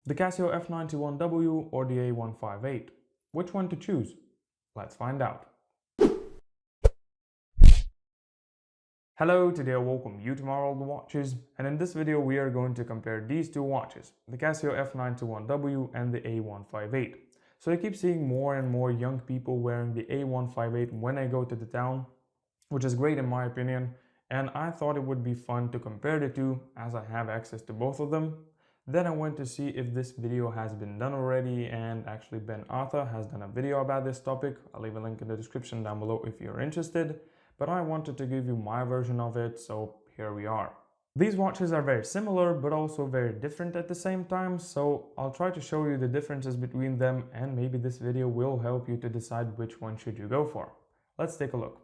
The Casio F91w or the A158? Which one to choose? Let's find out. Hello, today I welcome you to my world of watches, and in this video we are going to compare these two watches, the Casio F91w and the A158. So I keep seeing more and more young people wearing the A158 when I go to the town, which is great in my opinion, and I thought it would be fun to compare the two as I have access to both of them. Then I went to see if this video has been done already, and actually Ben Arthur has done a video about this topic. I'll leave a link in the description down below if you're interested, but I wanted to give you my version of it, so here we are. These watches are very similar but also very different at the same time, so I'll try to show you the differences between them, and maybe this video will help you to decide which one should you go for. Let's take a look.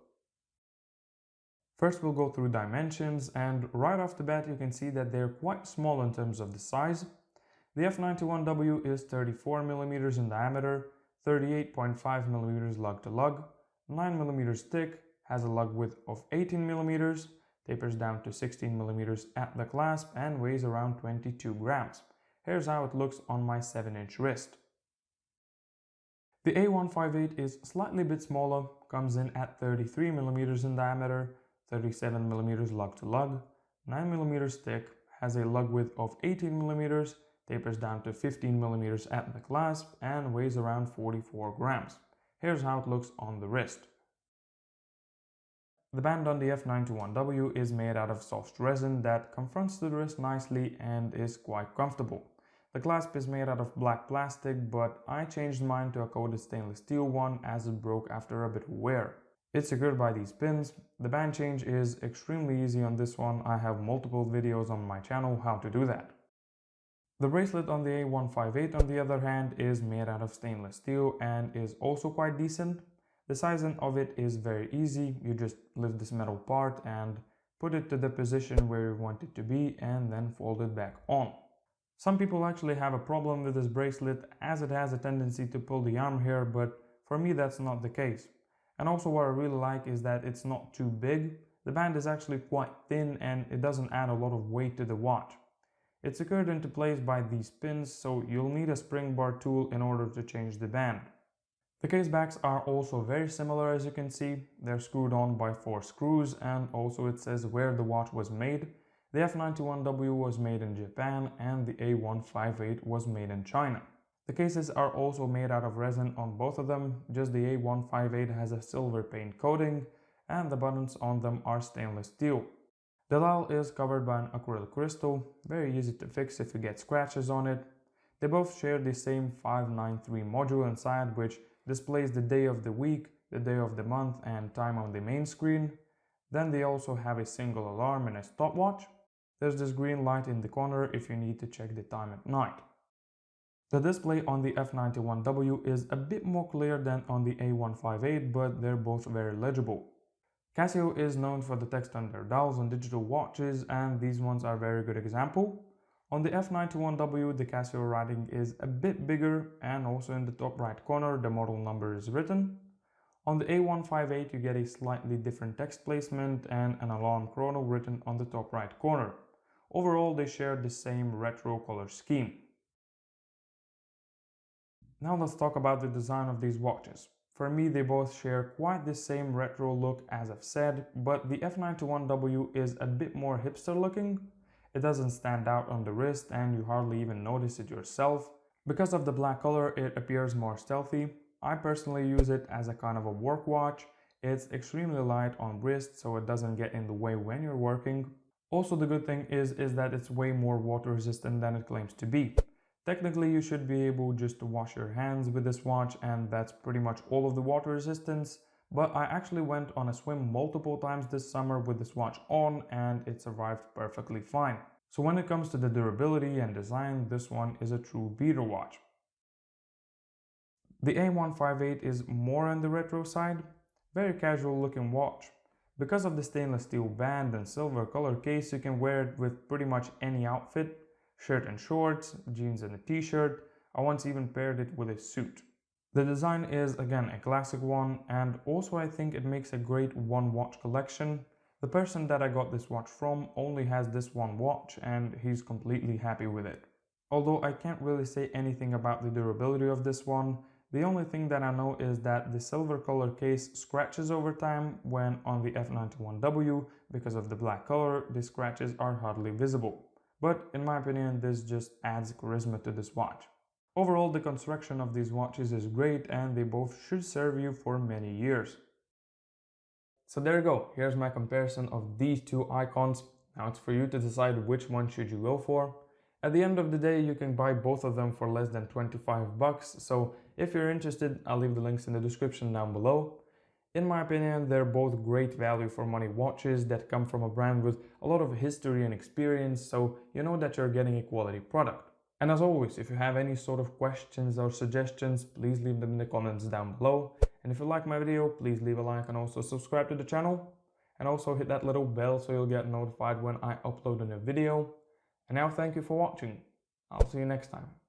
First we'll go through dimensions, and right off the bat you can see that they're quite small in terms of the size. The F91w is 34mm in diameter, 38.5mm lug to lug, 9mm thick, has a lug width of 18mm, tapers down to 16mm at the clasp, and weighs around 22 grams. Here's how it looks on my 7-inch wrist. The A158 is slightly bit smaller, comes in at 33mm in diameter, 37mm lug to lug, 9mm thick, has a lug width of 18mm, tapers down to 15mm at the clasp, and weighs around 44 grams. Here's how it looks on the wrist. The band on the F91w is made out of soft resin that confronts the wrist nicely and is quite comfortable. The clasp is made out of black plastic, but I changed mine to a coated stainless steel one as it broke after a bit of wear. It's secured by these pins. The band change is extremely easy on this one. I have multiple videos on my channel how to do that. The bracelet on the A158 on the other hand is made out of stainless steel and is also quite decent. The sizing of it is very easy. You just lift this metal part and put it to the position where you want it to be and then fold it back on. Some people actually have a problem with this bracelet as it has a tendency to pull the arm hair, but for me that's not the case. And also what I really like is that it's not too big. The band is actually quite thin and it doesn't add a lot of weight to the watch. It's secured into place by these pins, so you'll need a spring bar tool in order to change the band. The case backs are also very similar, as you can see. They're screwed on by 4 screws, and also it says where the watch was made. The F91w was made in Japan and the A158 was made in China. The cases are also made out of resin on both of them, just the A158 has a silver paint coating and the buttons on them are stainless steel. The dial is covered by an acrylic crystal, very easy to fix if you get scratches on it. They both share the same 593 module inside, which displays the day of the week, the day of the month and time on the main screen. Then they also have a single alarm and a stopwatch. There's this green light in the corner if you need to check the time at night. The display on the F91w is a bit more clear than on the A158, but they're both very legible. Casio is known for the text on their dials on digital watches, and these ones are a very good example. On the F91w, the Casio writing is a bit bigger, and also in the top right corner the model number is written. On the A158 you get a slightly different text placement and an alarm chrono written on the top right corner. Overall they share the same retro color scheme. Now let's talk about the design of these watches. For me they both share quite the same retro look as I've said, but the F91w is a bit more hipster looking. It doesn't stand out on the wrist and you hardly even notice it yourself. Because of the black color it appears more stealthy. I personally use it as a kind of a work watch. It's extremely light on wrist so it doesn't get in the way when you're working. Also the good thing is that it's way more water resistant than it claims to be. Technically you should be able just to wash your hands with this watch and that's pretty much all of the water resistance, but I actually went on a swim multiple times this summer with this watch on and it survived perfectly fine. So when it comes to the durability and design, this one is a true beater watch. The A158 is more on the retro side, very casual looking watch. Because of the stainless steel band and silver color case, you can wear it with pretty much any outfit. Shirt and shorts, jeans and a t-shirt. I once even paired it with a suit. The design is again a classic one, and also I think it makes a great one watch collection. The person that I got this watch from only has this one watch and he's completely happy with it. Although I can't really say anything about the durability of this one, the only thing that I know is that the silver color case scratches over time, when on the F91w, because of the black color, the scratches are hardly visible. But in my opinion, this just adds charisma to this watch. Overall, the construction of these watches is great and they both should serve you for many years. So there you go, here's my comparison of these two icons. Now it's for you to decide which one should you go for. At the end of the day, you can buy both of them for less than 25 bucks, so if you're interested, I'll leave the links in the description down below. In my opinion, they're both great value for money watches that come from a brand with a lot of history and experience, so you know that you're getting a quality product. And as always, if you have any sort of questions or suggestions, please leave them in the comments down below. And if you like my video, please leave a like and also subscribe to the channel. And also hit that little bell so you'll get notified when I upload a new video. And now thank you for watching. I'll see you next time.